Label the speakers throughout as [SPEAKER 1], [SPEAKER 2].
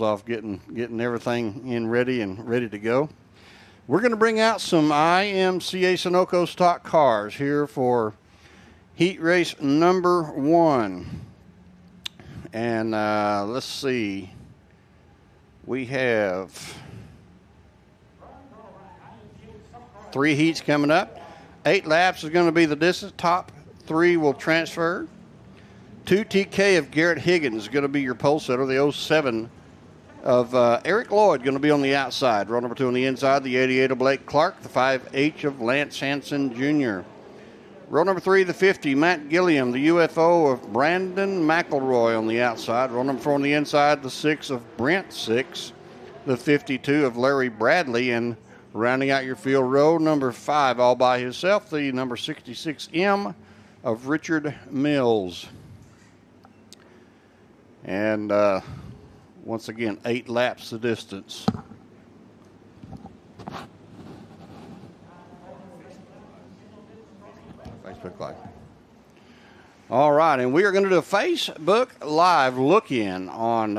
[SPEAKER 1] off getting everything in ready to go. We're going to bring out some IMCA Sunoco stock cars here for heat race number 1. And let's see. We have 3 heats coming up. 8 laps is going to be the distance. Top 3 will transfer. 2 TK of Garrett Higgins is going to be your pole setter. The 07 of Eric Lloyd going to be on the outside. Row number 2 on the inside. The 88 of Blake Clark. The 5H of Lance Hansen Jr. Row number 3, the 50, Matt Gilliam. The UFO of Brandon McElroy on the outside. Row number 4 on the inside. The 6 of Brent 6. The 52 of Larry Bradley. And rounding out your field, row number 5 all by himself. The number 66M of Richard Mills. And once again, 8 laps the distance. Facebook Live. All right, and we are going to do a Facebook Live look-in on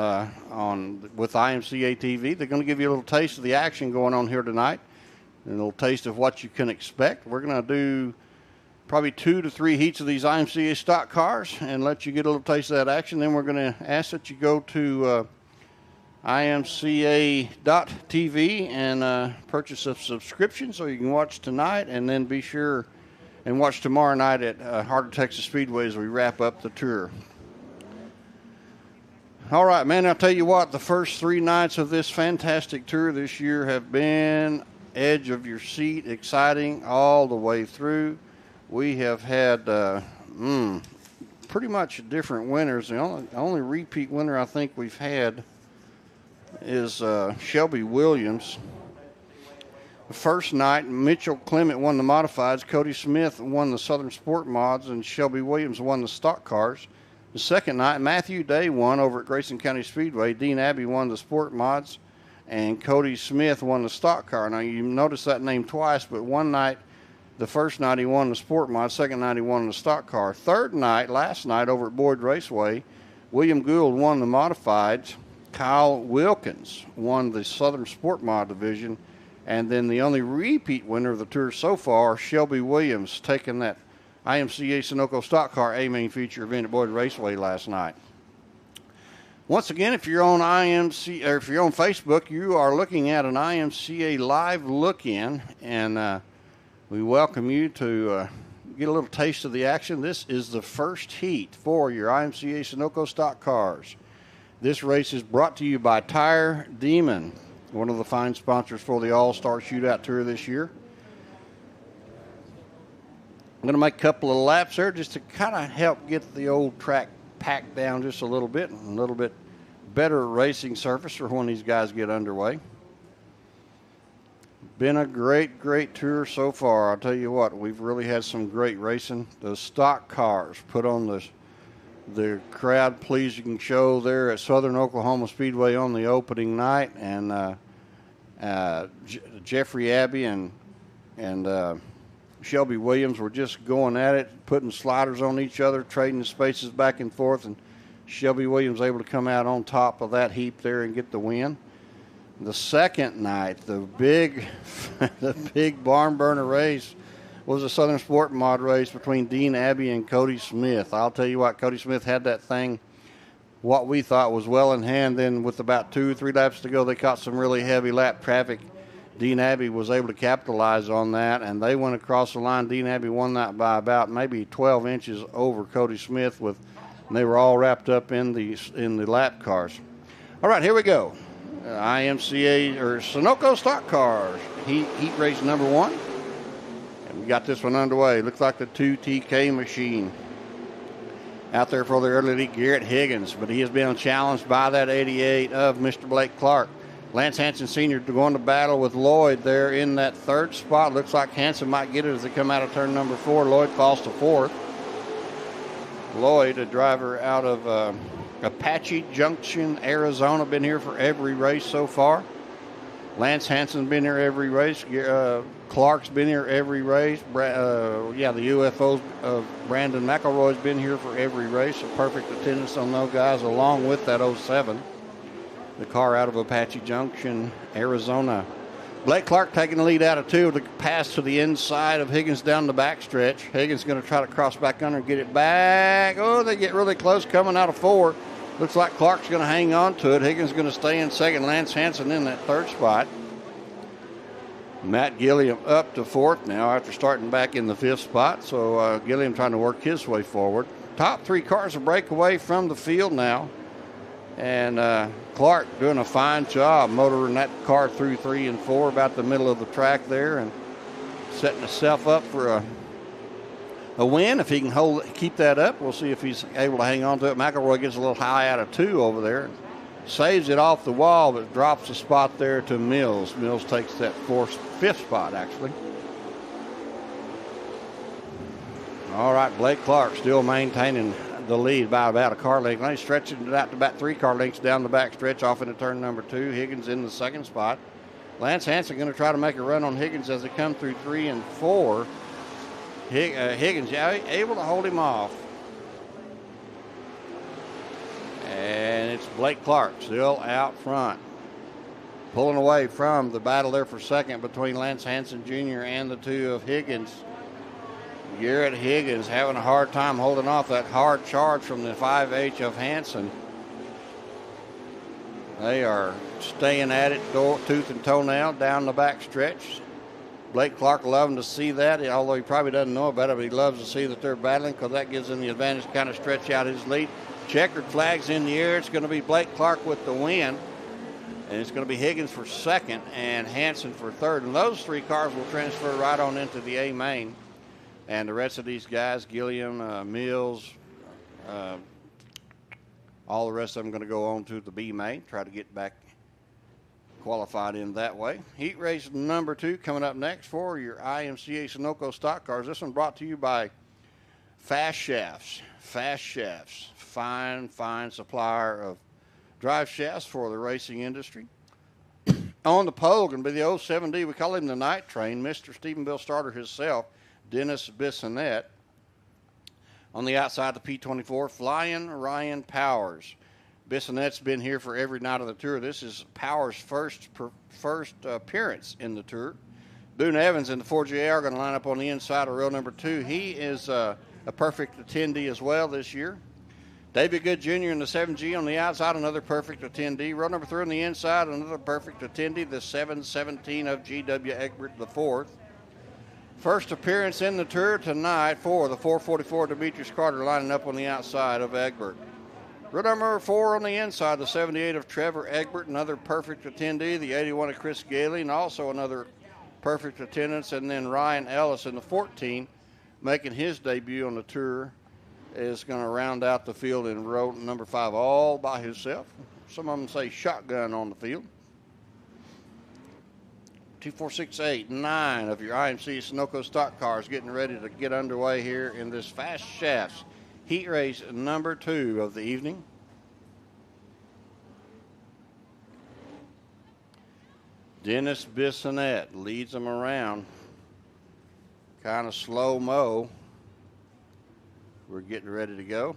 [SPEAKER 1] with IMCA TV. They're going to give you a little taste of the action going on here tonight, and a little taste of what you can expect. We're going to do probably 2 to 3 heats of these IMCA stock cars and let you get a little taste of that action. Then we're going to ask that you go to imca.tv and purchase a subscription so you can watch tonight, and then be sure and watch tomorrow night at Heart of Texas Speedway as we wrap up the tour. All right, man, I'll tell you what, the first 3 nights of this fantastic tour this year have been edge of your seat, exciting all the way through. We have had pretty much different winners. The only repeat winner I think we've had is Shelby Williams. The first night, Mitchell Clement won the modifieds, Cody Smith won the Southern Sport mods, and Shelby Williams won the stock cars. The second night, Matthew Day won over at Grayson County Speedway. Dean Abbey won the sport mods, and Cody Smith won the stock car. Now, you notice that name twice, but one night, the first night he won the sport mod, second night he won the stock car. Third night, last night over at Boyd Raceway, William Gould won the modifieds. Kyle Wilkins won the Southern Sport Mod division. And then the only repeat winner of the tour so far, Shelby Williams, taking that IMCA Sunoco stock car A-main feature event at Boyd Raceway last night. Once again, if you're on IMC or if you're on Facebook, you are looking at an IMCA live look-in, and we welcome you to get a little taste of the action. This is the first heat for your IMCA Sunoco stock cars. This race is brought to you by Tire Demon, one of the fine sponsors for the All-Star Shootout Tour this year. I'm going to make a couple of laps there just to kind of help get the old track packed down just a little bit better racing surface for when these guys get underway. Been a great tour so far. I'll tell you what, we've really had some great racing. The stock cars put on the crowd-pleasing show there at Southern Oklahoma Speedway on the opening night, and Jeffrey Abbey and Shelby Williams were just going at it, putting sliders on each other, trading the spaces back and forth, and Shelby Williams able to come out on top of that heap there and get the win. The second night, the big barn burner race was a Southern Sport Mod race between Dean Abbey and Cody Smith. I'll tell you what, Cody Smith had that thing, what we thought was well in hand. Then with about 2 or 3 laps to go, they caught some really heavy lap traffic. Dean Abbey was able to capitalize on that, and they went across the line. Dean Abbey won that by about maybe 12 inches over Cody Smith, and they were all wrapped up in the lap cars. All right, here we go. IMCA or Sunoco stock cars, heat race number 1. We got this one underway. Looks like the 2 TK machine. Out there for the early lead, Garrett Higgins, but he has been challenged by that 88 of Mr. Blake Clark. Lance Hansen Sr. going to battle with Lloyd there in that 3rd spot. Looks like Hansen might get it as they come out of turn number 4. Lloyd falls to 4th. Lloyd, a driver out of Apache Junction, Arizona, been here for every race so far. Lance Hansen's been here every race. Clark's been here every race. The UFOs of Brandon McElroy's been here for every race. A perfect attendance on those guys, along with that 07. the car out of Apache Junction, Arizona. Blake Clark taking the lead out of 2. The pass to the inside of Higgins down the backstretch. Higgins going to try to cross back under and get it back. Oh, they get really close coming out of 4. Looks like Clark's going to hang on to it. Higgins going to stay in second. Lance Hansen in that 3rd spot. Matt Gilliam up to 4th now after starting back in the 5th spot. So Gilliam trying to work his way forward. Top 3 cars a break away from the field now. And Clark doing a fine job motoring that car through 3 and 4 about the middle of the track there and setting himself up for a win. If he can keep that up, we'll see if he's able to hang on to it. McElroy gets a little high out of 2 over there. Saves it off the wall, but drops a spot there to Mills. Mills takes that 5th spot, actually. All right, Blake Clark still maintaining the lead by about a car length. Now he's stretching it out to about 3 car lengths down the back stretch off into turn number 2. Higgins in the 2nd spot. Lance Hansen going to try to make a run on Higgins as they come through 3 and 4. Higgins able to hold him off. And it's Blake Clark still out front. Pulling away from the battle there for second between Lance Hansen Jr. and the 2 of Higgins. Garrett Higgins having a hard time holding off that hard charge from the 5H of Hansen. They are staying at it tooth and toenail down the back stretch. Blake Clark loving to see that, although he probably doesn't know about it, but he loves to see that they're battling because that gives him the advantage to kind of stretch out his lead. Checkered flags in the air. It's going to be Blake Clark with the win. And it's going to be Higgins for 2nd and Hansen for 3rd. And those 3 cars will transfer right on into the A main. And the rest of these guys, Gilliam, Mills, all the rest of them going to go on to the B main, try to get back qualified in that way. Heat race number 2 coming up next for your IMCA Sunoco stock cars. This one brought to you by Fast Shafts. Fast Shafts, fine supplier of drive shafts for the racing industry. On the pole, going to be the 07D. We call him the Night Train, Mr. Stephenville starter himself, Dennis Bissonette. On the outside, the P24, Flying Ryan Powers. Bissonette's been here for every night of the tour. This is Powers' first appearance in the tour. Boone Evans in the 4JR are going to line up on the inside of row number 2. He is a perfect attendee as well this year. David Good Jr. in the 7G on the outside, another perfect attendee. Row number 3 on the inside, another perfect attendee, the 717 of G.W. Egbert IV. First appearance in the tour tonight for the 444 Demetrius Carter lining up on the outside of Egbert. Row number 4 on the inside, the 78 of Trevor Egbert, another perfect attendee, the 81 of Chris Gailey, and also another perfect attendance. And then Ryan Ellis in the 14, making his debut on the tour, is going to round out the field in row number 5 all by himself. Some of them say shotgun on the field. 2, 4, 6, 8, 9 of your IMC Sunoco stock cars getting ready to get underway here in this Fast Shafts heat race number 2 of the evening. Dennis Bissonette leads them around. Kind of slow-mo. We're getting ready to go.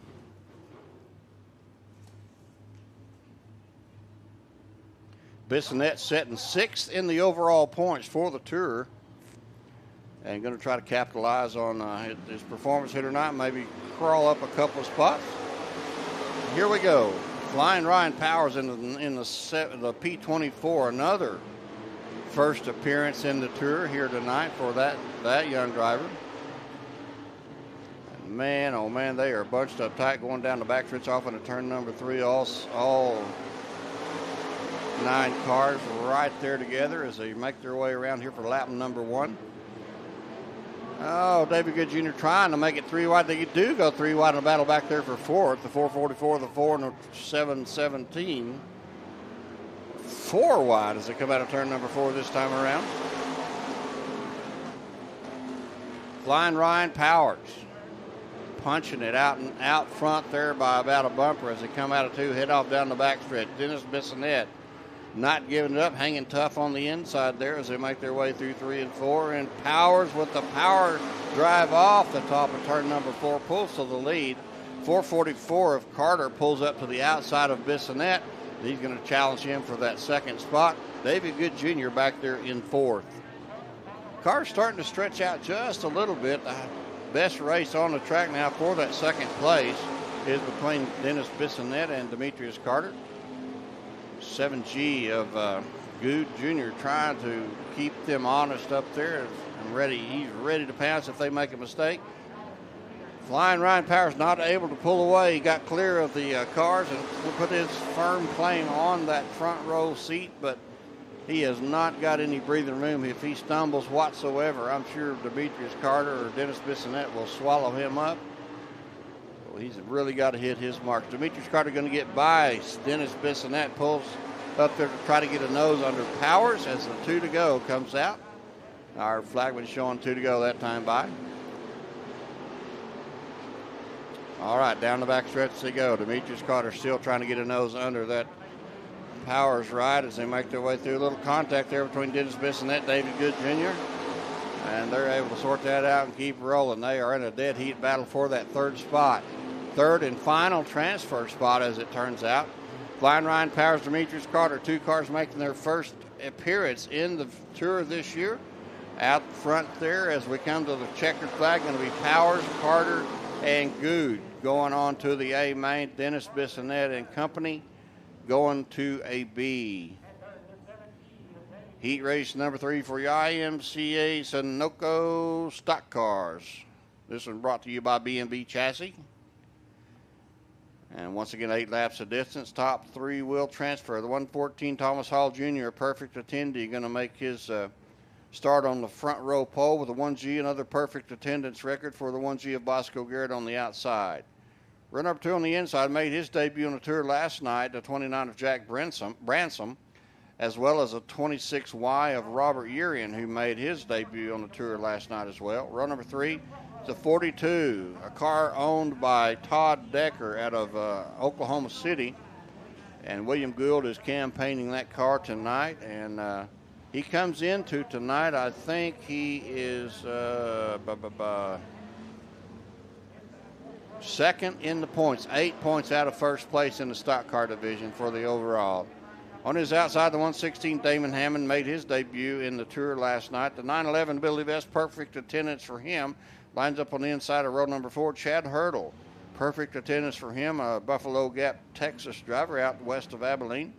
[SPEAKER 1] Bissonette setting 6th in the overall points for the tour. And going to try to capitalize on his performance here tonight. Maybe crawl up a couple of spots. Here we go. Flying Ryan Powers in the P24. Another first appearance in the tour here tonight for that young driver. And man, oh man, they are bunched up tight going down the back stretch off into turn number 3. All 9 cars right there together as they make their way around here for lap number 1. Oh, David Good Jr. trying to make it 3 wide. They do go 3 wide in the battle back there for 4th. The 444, the 4, and the 717. 4 wide as they come out of turn number 4 this time around. Flying Ryan Powers punching it out front there by about a bumper as they come out of 2, head off down the backstretch. Dennis Bissonette not giving it up, hanging tough on the inside there as they make their way through 3 and 4. And Powers with the power drive off the top of turn number 4 pulls to the lead. 444 of Carter pulls up to the outside of Bissonette. He's going to challenge him for that second spot. David Good Jr. back there in fourth. Car's starting to stretch out just a little bit. The best race on the track now for that second place is between Dennis Bissonette and Demetrius Carter. 7G of Good Jr. trying to keep them honest up there and ready. He's ready to pounce if they make a mistake. Flying Ryan Powers not able to pull away. He got clear of the cars and put his firm claim on that front row seat, but he has not got any breathing room. If he stumbles whatsoever, I'm sure Demetrius Carter or Dennis Bissonette will swallow him up. Well, he's really got to hit his marks. Demetrius Carter going to get by. Dennis Bissonette pulls up there to try to get a nose under Powers as the 2 to go comes out. Our flagman showing 2 to go that time by. All right, down the back stretch they go. Demetrius Carter still trying to get a nose under that Powers ride as they make their way through. A little contact there between Dennis Bissonette, David Good Jr. And they're able to sort that out and keep rolling. They are in a dead heat battle for that third spot. Third and final transfer spot, as it turns out. Flying Ryan Powers, Demetrius Carter, 2 cars making their first appearance in the Tour this year. Out front there as we come to the checkered flag, going to be Powers, Carter, and Good. Going on to the A main, Dennis Bissonette and company going to a B. Heat race number 3 for your IMCA Sunoco stock cars. This one brought to you by B&B Chassis. And once again, 8 laps of distance. Top 3 will transfer. The 114 Thomas Hall Jr., a perfect attendee, going to make his start on the front row pole with a 1G. Another perfect attendance record for the 1G of Bosco Garrett on the outside. Runner up 2 on the inside made his debut on the Tour last night, the 29 of Jack Bransom, as well as a 26Y of Robert Urian, who made his debut on the Tour last night as well. Row number 3, the 42, a car owned by Todd Decker out of Oklahoma City. And William Gould is campaigning that car tonight. And he comes into tonight, I think he is second in the points, 8 points out of first place in the stock car division for the overall. On his outside, the 116 Damon Hammond made his debut in the Tour last night. The 911 Billy Vest, perfect attendance for him. Lines up on the inside of row number 4, Chad Hurdle. Perfect attendance for him, a Buffalo Gap, Texas driver out west of Abilene.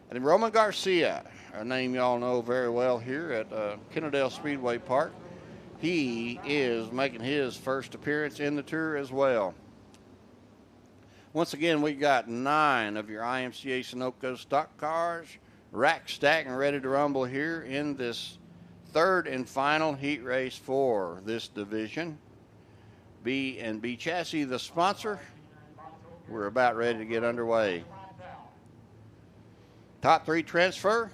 [SPEAKER 1] And then Roman Garcia, a name y'all know very well here at Kennedale Speedway Park. He is making his first appearance in the Tour as well. Once again, we got 9 of your IMCA Sunoco stock cars, rack stacked and ready to rumble here in this third and final heat race for this division. B&B Chassis, the sponsor. We're about ready to get underway. Top 3 transfer.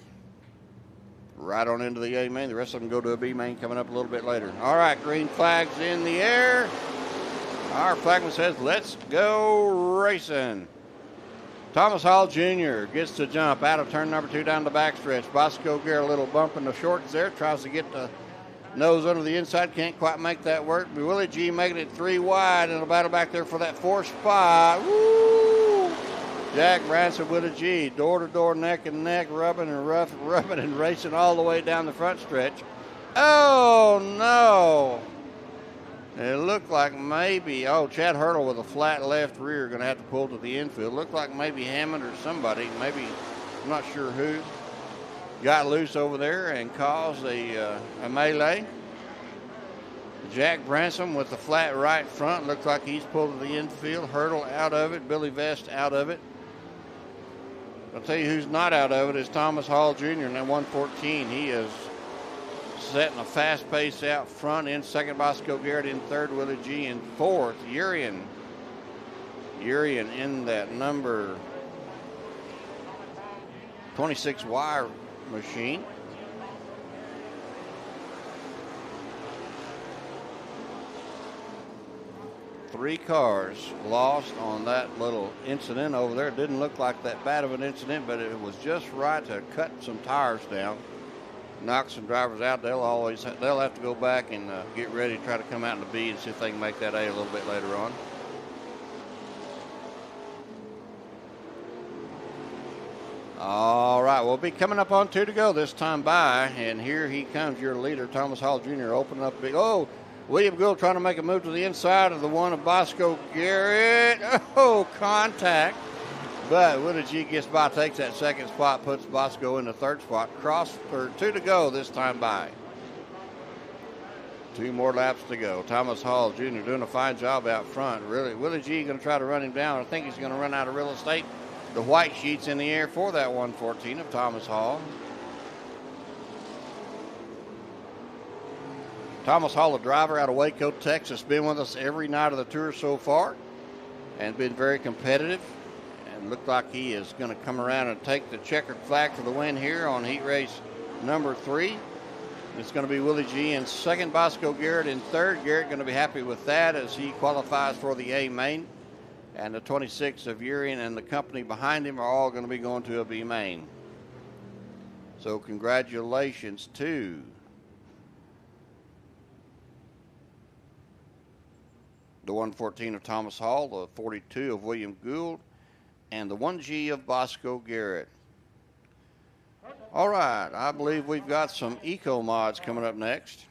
[SPEAKER 1] Right on into the A main. The rest of them go to a B main coming up a little bit later. All right, green flag's in the air. Our flagman says, let's go racing. Thomas Hall Jr. gets the jump out of turn number 2 down the backstretch. Bosco Garrett, a little bump in the shorts there. Tries to get the nose under the inside. Can't quite make that work. But Willie G making it 3 wide and a battle back there for that 4th spot. Woo! Jack Branson with a G. Door to door, neck and neck, rubbing and racing all the way down the front stretch. Oh, no. It looked like maybe, Chad Hurdle with a flat left rear going to have to pull to the infield. Looked like maybe Hammond or somebody, maybe, I'm not sure who, got loose over there and caused a melee. Jack Branson with the flat right front. Looks like he's pulled to the infield. Hurdle out of it. Billy Vest out of it. I'll tell you who's not out of it is Thomas Hall Jr. in that 114. He is setting a fast pace out front. In second, Bosco Garrett. In third, Willie G. In fourth, Urian in that number 26 wire machine. Three cars lost on that little incident over there. It didn't look like that bad of an incident, but it was just right to cut some tires down. Knock some drivers out. They'll have to go back and get ready to try to come out in the B and see if they can make that A a little bit later on. All right, we'll be coming up on 2 to go this time by, and here he comes, your leader, Thomas Hall Jr., opening up big. Oh, William Gould trying to make a move to the inside of the one of Bosco Garrett. Oh, contact. But Willie G gets by, takes that second spot, puts Bosco in the third spot. Cross for 2 to go this time by. 2 more laps to go. Thomas Hall Jr. doing a fine job out front. Really, Willie G going to try to run him down. I think he's going to run out of real estate. The white sheet's in the air for that 114 of Thomas Hall. Thomas Hall, a driver out of Waco, Texas, been with us every night of the tour so far and been very competitive. And looked like he is going to come around and take the checkered flag for the win here on heat race number 3. It's going to be Willie G in second, Bosco Garrett in third. Garrett going to be happy with that as he qualifies for the A main. And the 26 of Urian and the company behind him are all going to be going to a B main. So congratulations to the 114 of Thomas Hall, the 42 of William Gould, and the 1G of Bosco Garrett. All right, I believe we've got some eco mods coming up next.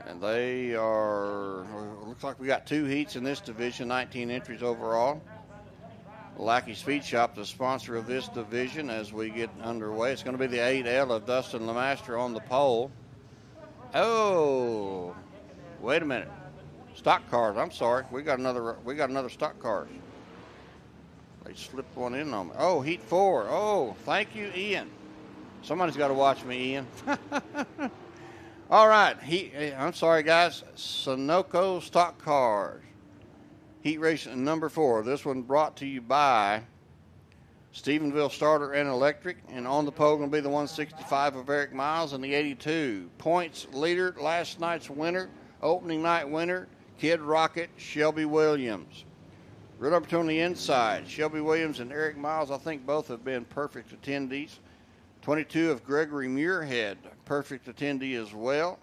[SPEAKER 1] And they are, looks like we got 2 heats in this division, 19 entries overall. Lackey Speed Shop, the sponsor of this division as we get underway. It's going to be the 8L of Dustin Lemaster on the pole. Oh, wait a minute. Stock cars, I'm sorry. We got another stock cars. They slipped one in on me. Oh, heat 4. Oh, thank you, Ian. Somebody's got to watch me, Ian. All right, I'm sorry, guys. Sunoco stock cars. Heat race number 4. This one brought to you by Stephenville Starter and Electric. And on the pole going to be the 165 of Eric Miles and the 82. Points leader, last night's winner, opening night winner, Kid Rocket, Shelby Williams. Row number 2 on the inside, Shelby Williams and Eric Miles, I think both have been perfect attendees. 22 of Gregory Muirhead, perfect attendee as well.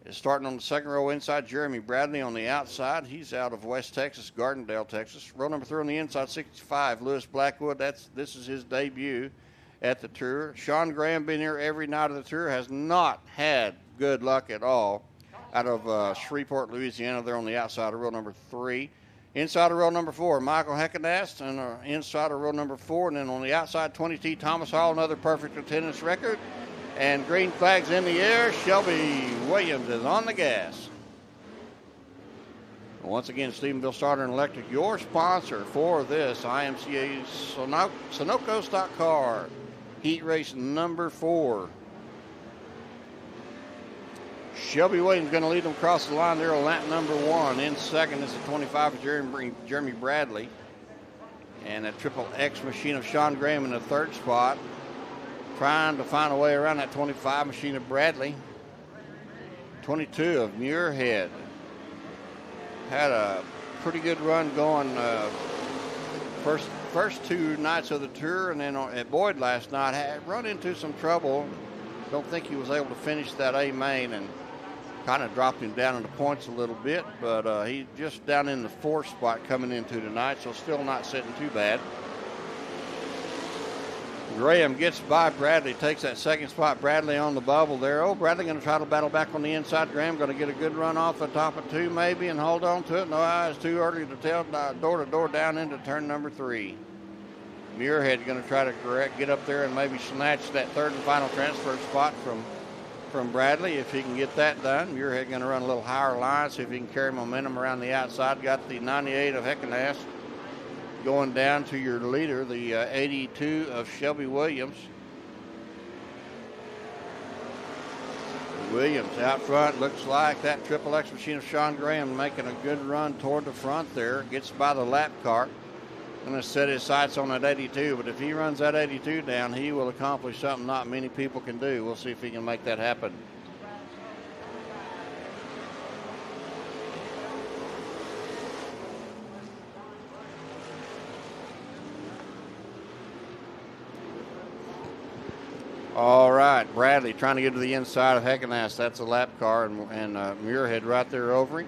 [SPEAKER 1] Is starting on the second row inside, Jeremy Bradley on the outside. He's out of West Texas, Gardendale, Texas. Row number 3 on the inside, 65, Lewis Blackwood. This is his debut at the tour. Sean Graham been here every night of the tour, has not had good luck at all. Out of Shreveport, Louisiana, they're on the outside of row number 3. Inside of row number 4, Michael Heckenast, and inside of row number 4, and then on the outside, 20T Thomas Hall, another perfect attendance record. And green flags in the air. Shelby Williams is on the gas. Once again, Stephenville Starter and Electric, your sponsor for this IMCA Sunoco stock car heat race number 4. Shelby Williams going to lead them across the line there on lap number 1. In second is the 25 of Jeremy Bradley. And a triple X machine of Sean Graham in the third spot. Trying to find a way around that 25 machine of Bradley. 22 of Muirhead. Had a pretty good run going first 2 nights of the tour, and then at Boyd last night had run into some trouble. Don't think he was able to finish that A main and kind of dropped him down in the points a little bit, but he just down in the 4th spot coming into tonight, so still not sitting too bad. Graham gets by Bradley, takes that second spot. Bradley on the bubble there. Oh, Bradley going to try to battle back on the inside. Graham going to get a good run off the top of 2 maybe and hold on to it. No, it's too early to tell. Door to door down into turn number 3. Muirhead going to try to get up there and maybe snatch that third and final transfer spot from Bradley if he can get that done. Muirhead going to run a little higher line, see if he can carry momentum around the outside. Got the 98 of Heckenast going down to your leader, the 82 of Shelby Williams. Williams out front, looks like that triple X machine of Sean Graham making a good run toward the front there. Gets by the lap cart. Going to set his sights on that 82, but if he runs that 82 down, he will accomplish something not many people can do. We'll see if he can make that happen. All right, Bradley trying to get to the inside of Heckenast. That's a lap car, and Muirhead right there over him.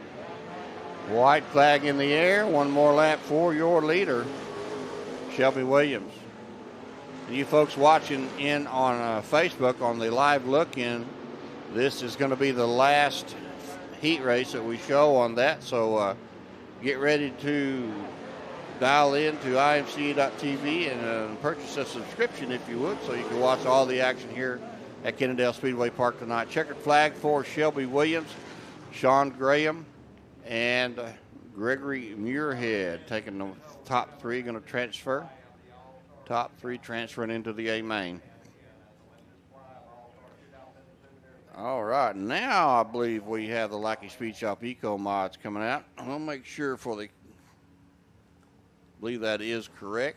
[SPEAKER 1] White flag in the air. One more lap for your leader. Shelby Williams. And you folks watching in on Facebook on the live look-in, this is going to be the last heat race that we show on that. So get ready to dial in to imca.tv and purchase a subscription if you would, so you can watch all the action here at Kennedale Speedway Park tonight. Checkered flag for Shelby Williams, Sean Graham, and Gregory Muirhead taking the top three, going to transfer. Top three transferring into the A main. All right, now I believe we have the Lackey Speed Shop Eco Mods coming out. I'll make sure for the, I believe that is correct.